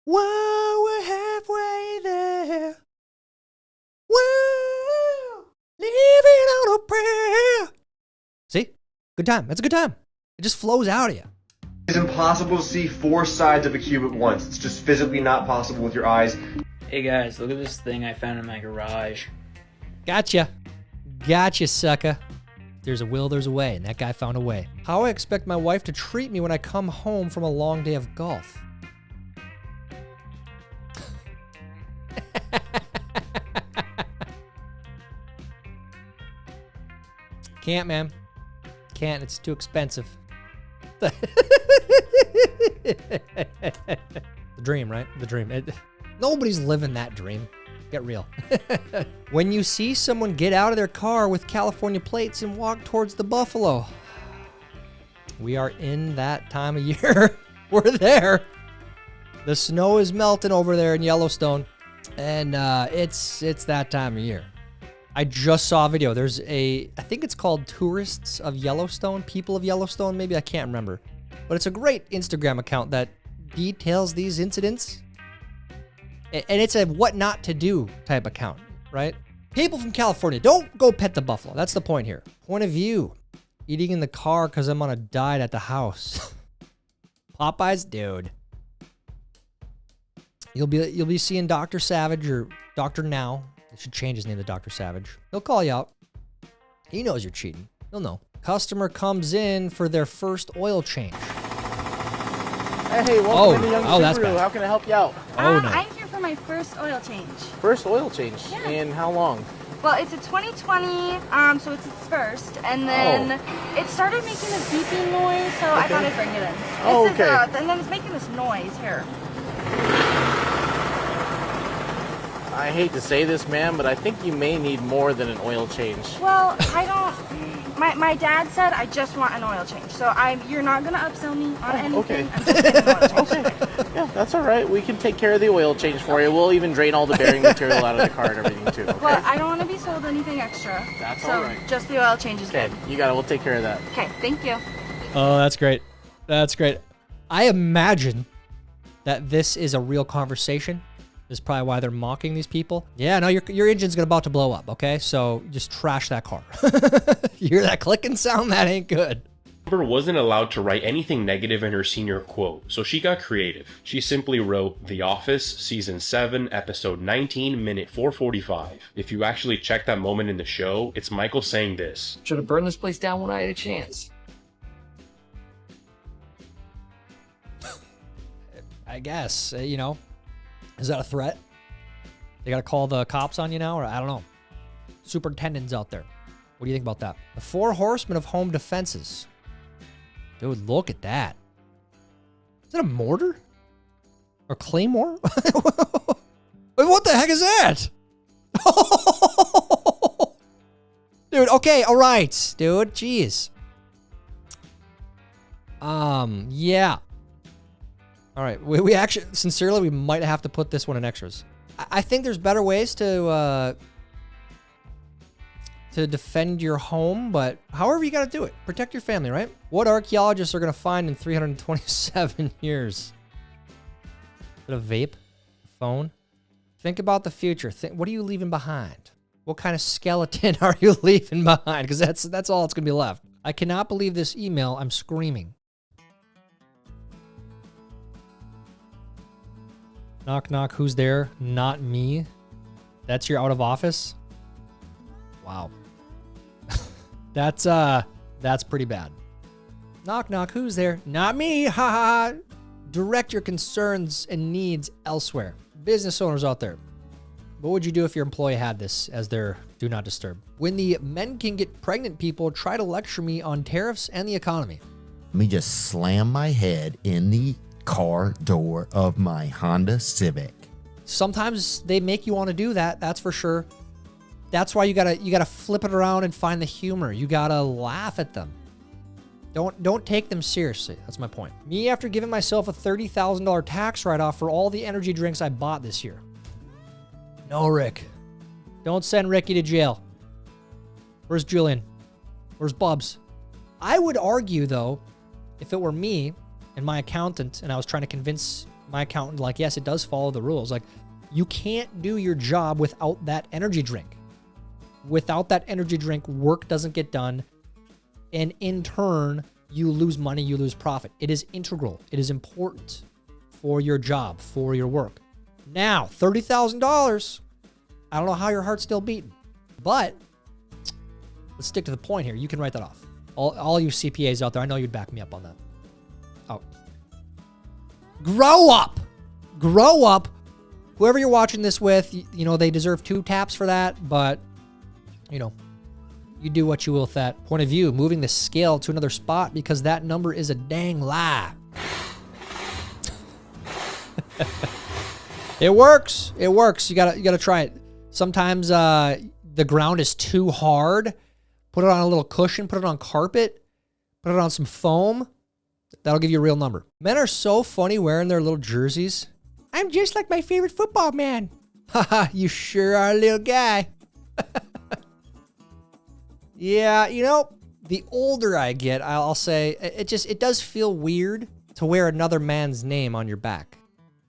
Whoa, we're halfway there. Whoa, living on a prayer. See? Good time. That's a good time. It just flows out of you. It's impossible to see 4 sides of a cube at once. It's just physically not possible with your eyes. Hey guys, look at this thing I found in my garage. Gotcha. Gotcha, sucker. There's a will, there's a way, and that guy found a way. How I expect my wife to treat me when I come home from a long day of golf. Can't, man. Can't. It's too expensive. The dream, right? The dream. Nobody's living that dream. Get real. When you see someone get out of their car with California plates and walk towards the buffalo, we are in that time of year. We're there. The snow is melting over there in Yellowstone, and it's that time of year. I just saw a video. There's I think it's called Tourists of Yellowstone, People of Yellowstone, maybe, I can't remember. But it's a great Instagram account that details these incidents. And it's a what not to do type account, right? People from California, don't go pet the buffalo. That's the point here. Point of view, eating in the car because I'm on a diet at the house. Popeyes, dude. You'll be seeing Dr. Savage or Dr. Now. They should change his name to Dr. Savage. He'll call you out. He knows you're cheating. He'll know. Customer comes in for their first oil change. Hey, welcome to Young that's Subaru. bad. How can I help you out? Oh, no. I'm here for my first oil change. First oil change. Yeah. And how long? Well, it's a 2020, so it's its first, and then it started making this beeping noise, so I thought I'd bring it in. Oh, This okay. is, and then it's making this noise here. I hate to say this, ma'am, but I think you may need more than an oil change. Well, I don't. My dad said I just want an oil change, so you're not gonna upsell me on anything. okay. I'm just getting an oil change. Okay. Yeah, that's all right. We can take care of the oil change for you. We'll even drain all the bearing material out of the car and everything too. Okay. Well, I don't want to be sold anything extra. That's so all right. Just the oil change is Okay, good. you got it. We'll take care of that. Okay, thank you. Oh, that's great. That's great. I imagine that this is a real conversation. This is probably why they're mocking these people. Yeah, no, your engine's about to blow up, okay? So just trash that car. You hear that clicking sound? That ain't good. Amber wasn't allowed to write anything negative in her senior quote, so she got creative. She simply wrote, "The Office, Season 7, Episode 19, Minute 445. If you actually check that moment in the show, it's Michael saying this. Should have burned this place down when I had a chance. I guess, you know, is that a threat? They got to call the cops on you now? Or I don't know. Superintendent's out there. What do you think about that? The 4 horsemen of home defenses. Dude, look at that. Is that a mortar? Or claymore? Wait, what the heck is that? Dude, okay, all right, dude. Jeez. Yeah. All right, we actually, sincerely, we might have to put this one in extras. I think there's better ways to defend your home, but however you got to do it. Protect your family, right? What archaeologists are going to find in 327 years? Is it a vape? A phone? Think about the future. What are you leaving behind? What kind of skeleton are you leaving behind? Because that's all that's going to be left. I cannot believe this email. I'm screaming. Knock, knock. Who's there? Not me. That's your out of office? Wow. That's pretty bad. Knock, knock. Who's there? Not me. Ha ha. Direct your concerns and needs elsewhere. Business owners out there. What would you do if your employee had this as their do not disturb? When the men can get pregnant people try to lecture me on tariffs and the economy. Let me just slam my head in the car door of my Honda Civic. Sometimes they make you want to do that, that's for sure. That's why you gotta flip it around and find the humor. You gotta laugh at them. Don't take them seriously. That's my point. Me after giving myself a $30,000 tax write-off for all the energy drinks I bought this year. No, Rick. Don't send Ricky to jail. Where's Julian? Where's Bubs? I would argue, though, if it were me and my accountant and I was trying to convince my accountant, like, yes, it does follow the rules. Like, you can't do your job without that energy drink. Without that energy drink, work doesn't get done. And in turn, you lose money, you lose profit. It is integral. It is important for your job, for your work. Now, $30,000. I don't know how your heart's still beating, but let's stick to the point here. You can write that off. All you CPAs out there, I know you'd back me up on that. Oh. Grow up. Grow up. Whoever you're watching this with, you know, they deserve 2 taps for that, but, you know, you do what you will with that. Point of view, moving the scale to another spot because that number is a dang lie. It works. It works. You gotta try it. Sometimes the ground is too hard. Put it on a little cushion, put it on carpet, put it on some foam. That'll give you a real number. Men are so funny wearing their little jerseys. I'm just like my favorite football man. Haha, you sure are a little guy. Yeah, you know, the older I get, I'll say, it does feel weird to wear another man's name on your back.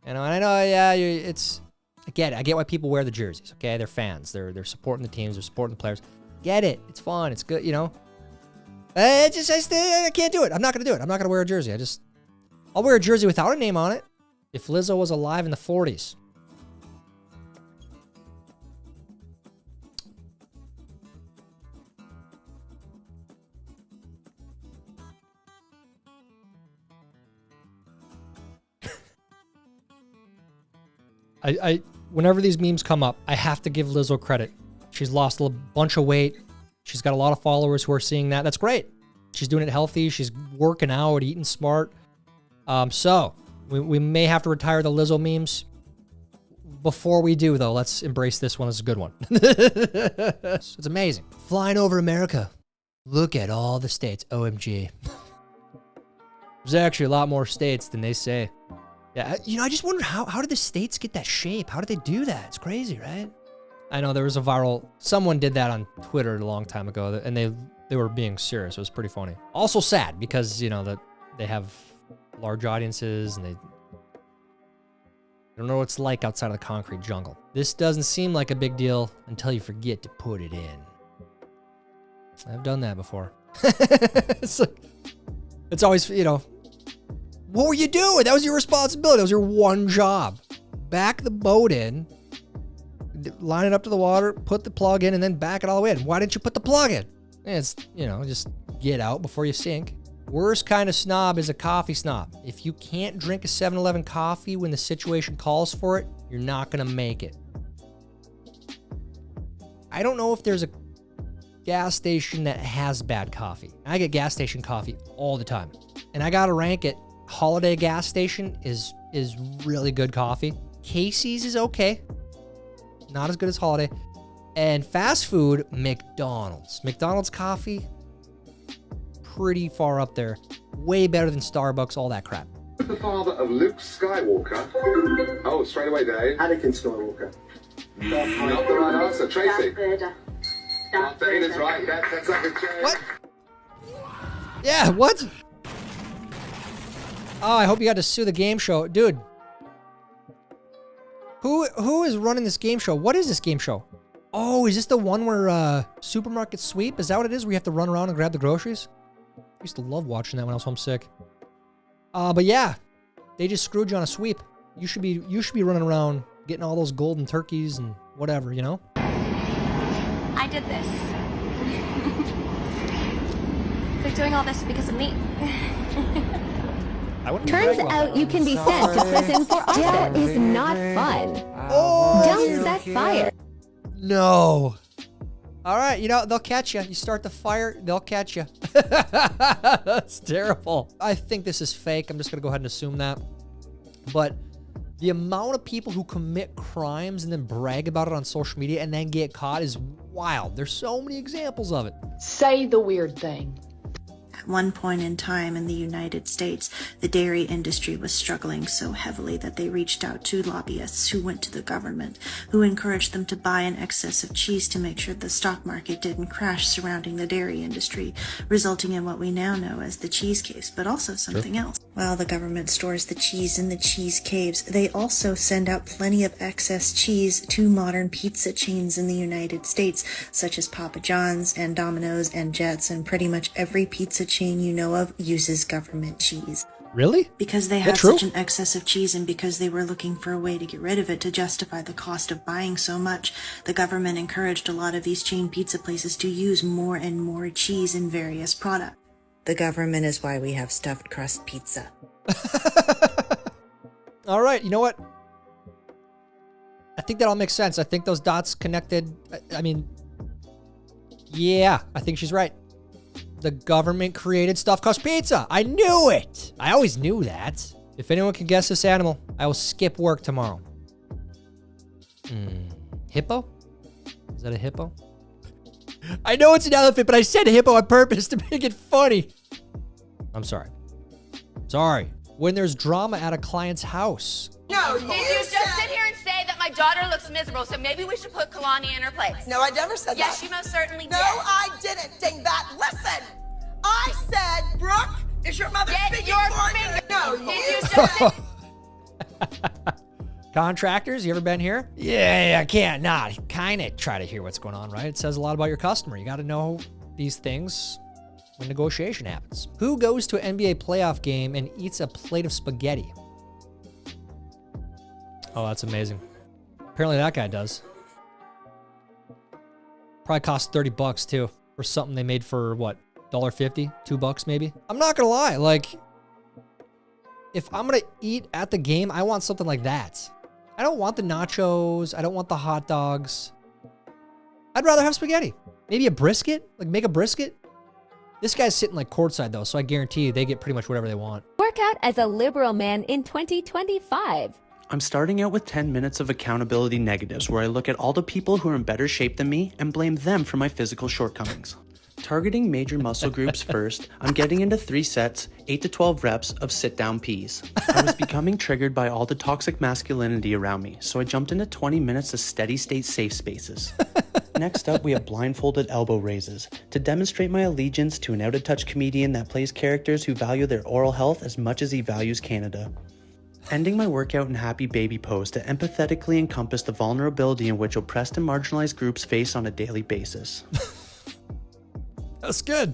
You know, and I know, yeah, I get it. I get why people wear the jerseys, okay? They're fans. They're supporting the teams. They're supporting the players. Get it. It's fun. It's good, you know? I can't do it. I'm not going to do it. I'm not going to wear a jersey. I'll wear a jersey without a name on it. If Lizzo was alive in the 40s. Whenever these memes come up, I have to give Lizzo credit. She's lost a bunch of weight. She's got a lot of followers who are seeing that. That's great. She's doing it healthy. She's working out, eating smart. So we may have to retire the Lizzo memes. Before we do, though, let's embrace this one as a good one. It's amazing. Flying over America. Look at all the states. OMG. There's actually a lot more states than they say. Yeah, you know, I just wonder how did the states get that shape? How did they do that? It's crazy, right? I know there was a viral, someone did that on Twitter a long time ago, and they were being serious. It was pretty funny. Also sad because, you know, that they have large audiences and they don't know what it's like outside of the concrete jungle. This doesn't seem like a big deal until you forget to put it in. I've done that before. It's always, you know, what were you doing? That was your responsibility. That was your one job. Back the boat in, line it up to the water, put the plug in, and then back it all the way in. Why didn't you put the plug in? It's, you know, just get out before you sink. Worst kind of snob is a coffee snob. If you can't drink a 7-Eleven coffee when the situation calls for it, you're not going to make it. I don't know if there's a gas station that has bad coffee. I get gas station coffee all the time. And I got to rank it. Holiday gas station is really good coffee. Casey's is okay. Not as good as Holiday. And fast food, McDonald's. McDonald's coffee, pretty far up there. Way better than Starbucks, all that crap. The father of Luke Skywalker. Oh, straight away, Dave. Anakin Skywalker. Not the right answer, Tracy. Darth Vader's right. That's like a joke. What? Yeah, what? Oh, I hope you got to sue the game show. Dude. Who is running this game show? What is this game show? Oh, is this the one where supermarket sweep? Is that what it is? Where you have to run around and grab the groceries? I used to love watching that when I was homesick. But yeah, they just screwed you on a sweep. You should be running around getting all those golden turkeys and whatever, you know? I did this. They're doing all this because of me. Turns out you can be sent to prison for arson. That is not fun. Oh, don't set fire. No. All right, you know, they'll catch you. You start the fire, they'll catch you. That's terrible. I think this is fake. I'm just going to go ahead and assume that. But the amount of people who commit crimes and then brag about it on social media and then get caught is wild. There's so many examples of it. Say the weird thing. At one point in time in the United States, the dairy industry was struggling so heavily that they reached out to lobbyists who went to the government, who encouraged them to buy an excess of cheese to make sure the stock market didn't crash surrounding the dairy industry, resulting in what we now know as the cheese case, but also something else. While the government stores the cheese in the cheese caves, they also send out plenty of excess cheese to modern pizza chains in the United States, such as Papa John's and Domino's and Jets, and pretty much every pizza chain you know of uses government cheese. Really? Because they had such an excess of cheese and because they were looking for a way to get rid of it to justify the cost of buying so much, the government encouraged a lot of these chain pizza places to use more and more cheese in various products. The government is why we have stuffed crust pizza. All right, you know what? I think that all makes sense. I think those dots connected. I mean, yeah, I think she's right. The government created stuffed crust pizza. I knew it. I always knew that. If anyone can guess this animal, I will skip work tomorrow. Hippo? Is that a hippo? I know it's an elephant, but I said hippo on purpose to make it funny. I'm sorry. Sorry. When there's drama at a client's house. No, you just sit here and say that my daughter looks miserable, so maybe we should put Kalani in her place. No, I never said that. Yes, she most certainly did. No, I didn't, dingbat. Listen, I said, Brooke, is your mother speaking for you? No, you said Contractors, you ever been here? Yeah, I can't not kind of try to hear what's going on, right? It says a lot about your customer. You got to know these things when negotiation happens. Who goes to an NBA playoff game and eats a plate of spaghetti? Oh, that's amazing. Apparently that guy does. Probably cost $30 too for something they made for what, $1.50, $2 maybe. I'm not gonna lie, like if I'm gonna eat at the game, I want something like that. I don't want the nachos. I don't want the hot dogs. I'd rather have spaghetti. Maybe a brisket, like make a brisket. This guy's sitting like courtside though, so I guarantee you they get pretty much whatever they want. Work out as a liberal man in 2025. I'm starting out with 10 minutes of accountability negatives where I look at all the people who are in better shape than me and blame them for my physical shortcomings. Targeting major muscle groups first, I'm getting into 3 sets, 8 to 12 reps of sit-down peas. I was becoming triggered by all the toxic masculinity around me, so I jumped into 20 minutes of steady-state safe spaces. Next up, we have blindfolded elbow raises, to demonstrate my allegiance to an out-of-touch comedian that plays characters who value their oral health as much as he values Canada. Ending my workout in happy baby pose to empathetically encompass the vulnerability in which oppressed and marginalized groups face on a daily basis. That's good.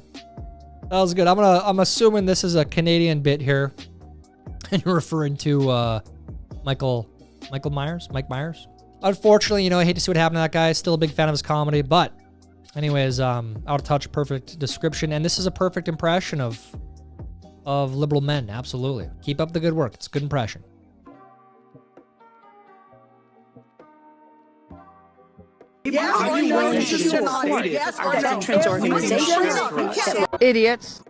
That was good. I'm assuming this is a Canadian bit here. And you're referring to Mike Myers. Unfortunately, you know, I hate to see what happened to that guy. Still a big fan of his comedy, but anyways, out of touch, perfect description. And this is a perfect impression of liberal men. Absolutely. Keep up the good work. It's a good impression. Yes, Are you willing to support a veterans organization? Idiots.